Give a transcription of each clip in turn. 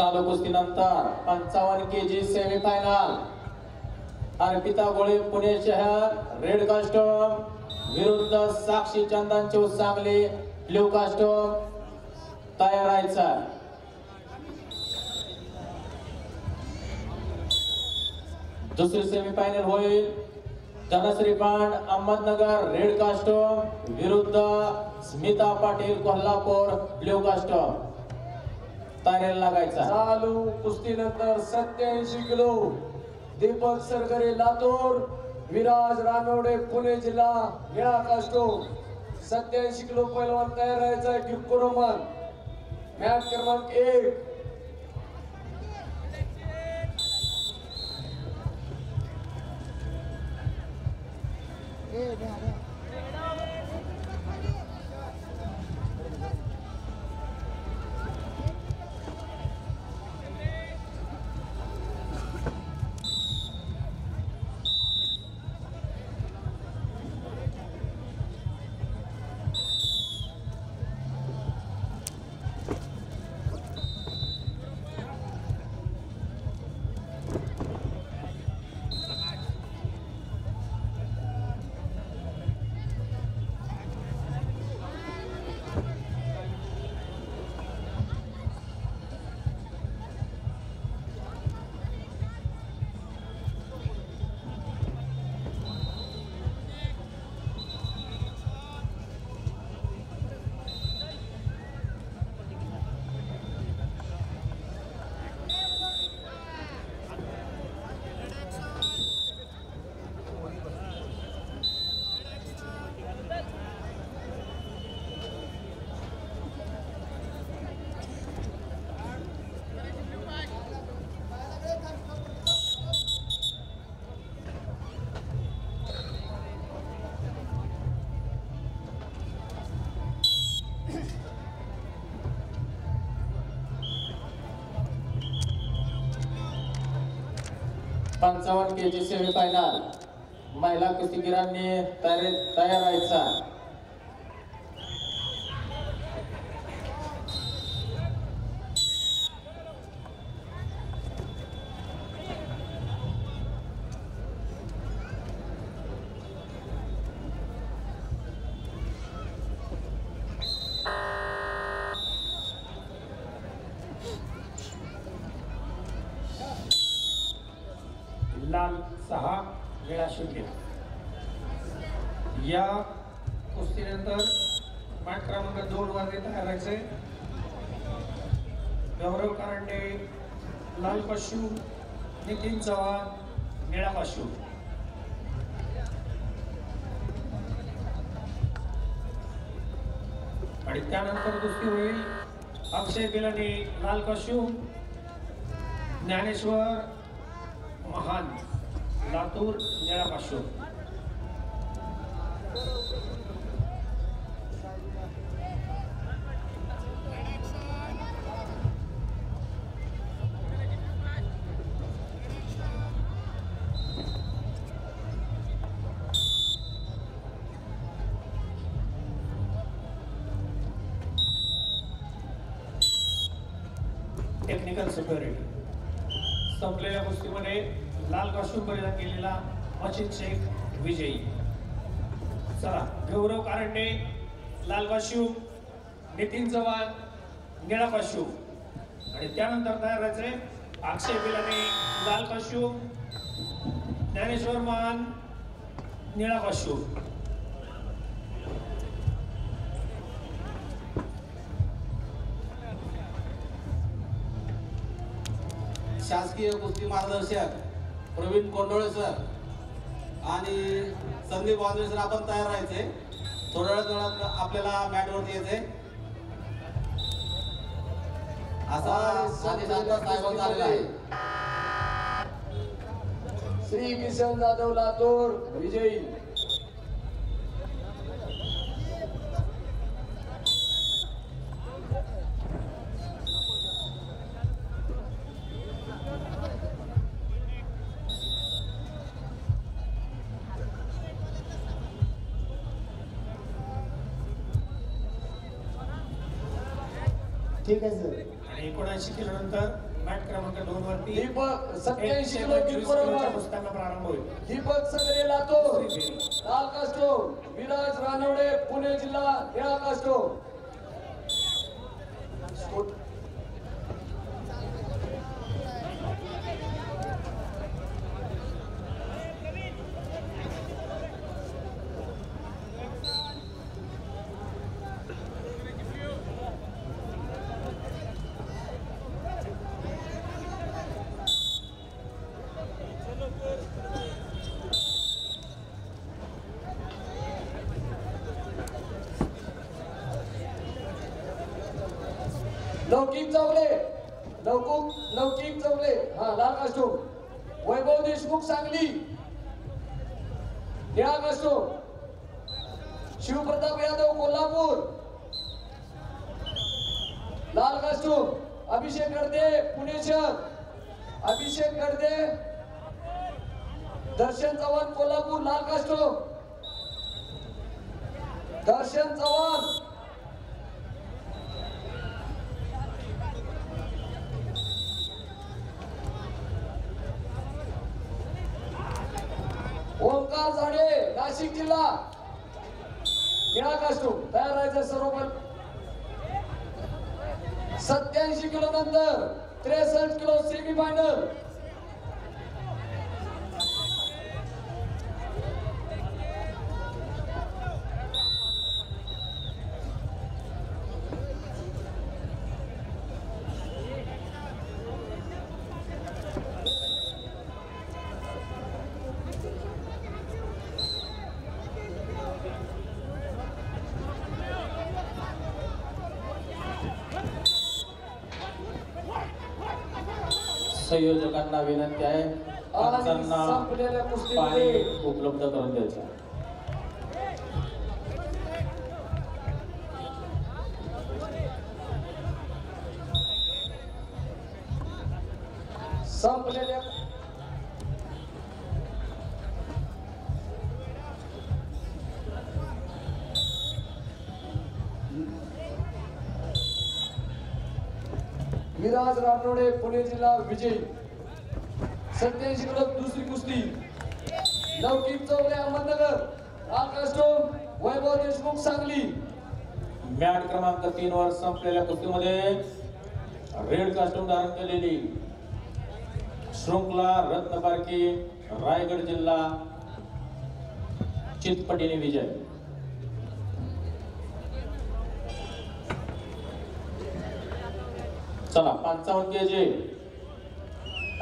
चालू कुस्तीनंतर 55 KG semifinal Arpita गोळे पुणे शहर रेड कास्टोम विरुद्ध साक्षी चंदन सांगली ब्लू कास्टोम तयार राहायचा। दुसरी सेमीफायनल होईल धनश्री पांड अहमदनगर रेड कास्टोम विरुद्ध स्मिता पाटील कोल्हापूर ब्लू कास्टोम तयारीला लागायचा। चालू कुस्तीनंतर 87 किलो दीपक सरगरे लातूर विराज रानवडे पुणे जिल्हा निळा कास्टोम 87 किलो पैलवान तयार राहायचा। गिफ्ट रोमन मॅच क्रमांक 1 55 केजी सेमीफायनल महिला कुस्तीगीरांनी तयार राहायचा। लाल 6 निळा 0 या कुस्तीनंतर मॅच क्रमांक 2 वर तयार राहायचे। गौरव कारंडे लाल पशु नितीन चव्हाण निळा पशु आणि त्यानंतर कुस्ती होईल अक्षय बिलानी लाल पशु ज्ञानेश्वर महान लातूर निळा पाशो। टेक्निकल सुपरियॉरिटी संपलेल्या कुस्तीमध्ये लाल कास्टूम परिधान केलेला मचिन शेख विजयी। चला गौरव कारंडे लाल कास्टूम नितीन चव्हाण निळा कास्टूम आणि त्यानंतर तयार राहायचे अक्षय बिलाने लाल कास्टूम ज्ञानेश्वर मान निळा कास्टूम। शासकीय कुस्ती मार्गदर्शक प्रवीण कोंडोळे सर आणि संदीप वांद्रे सर आपण तयार राहायचे। थोड्या वेळात आपल्याला मॅटवरती यायचे असा आदेश आता साहेबांचा आलेला आहे। श्री किशन जाधव लातूर विजयी। ठीक आहे सर। आणि 79 किलो नंतर मॅट क्रमांक 2 वरती दीपक 87 किलो 125 किलोच्या किलोच्या कुस्त्यांना प्रारंभ होईल. दीपक सगरे लातूर लाल कास्टोम, विराज रानवडे पुणे जिल्हा निळा कास्टोम. लौकिक चौगले हा लाल कास्टोम, वैभव देशमुख सांगली निळा कास्टोम, शिवप्रताप यादव कोल्हापूर लाल कास्टोम, अभिषेक गर्दे पुणे शहर, अभिषेक गर्दे, दर्शन चव्हाण कोल्हापूर लाल कास्टोम, दर्शन चव्हाण ओंकार झाडे नाशिक जिल्हा निळा कास्टोम. तयार राहायचं सर्व पण. 87 किलो नंतर 63 किलो सेमी फायनल. संयोजकांना विनंती आहे पंचांना संपलेल्या पाणी कुस्तीमध्ये उपलब्ध करून द्यायचं. संपलेल्या विराज राठोडे पुणे जिल्हा विजयी. 87 किलो दुसरी कुस्ती. लौकिक चौगले अहमदनगर लाल कास्टोम, वैभव देशमुख सांगली. मॅट क्रमांक 3 वर संपलेल्या कुस्तीमध्ये रेड कास्टूम धारण केलेली शृंखला रत्नबारकी रायगड जिल्हा चितपटीने विजय. चला 55 केजी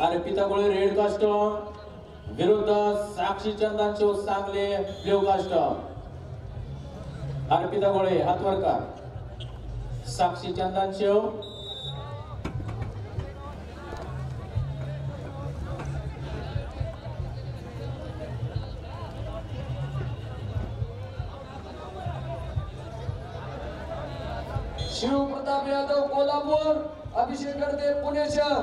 अर्पिता गोळे रेड कास्टूम विरुद्ध साक्षी चंदनशिव सांगली ब्ल्यू कास्टूम. अर्पिता गोळे हातवर का, साक्षी चंदनशिव शिवप्रताप यादव कोल्हापूर, अभिषेक गर्दे पुणे शहर,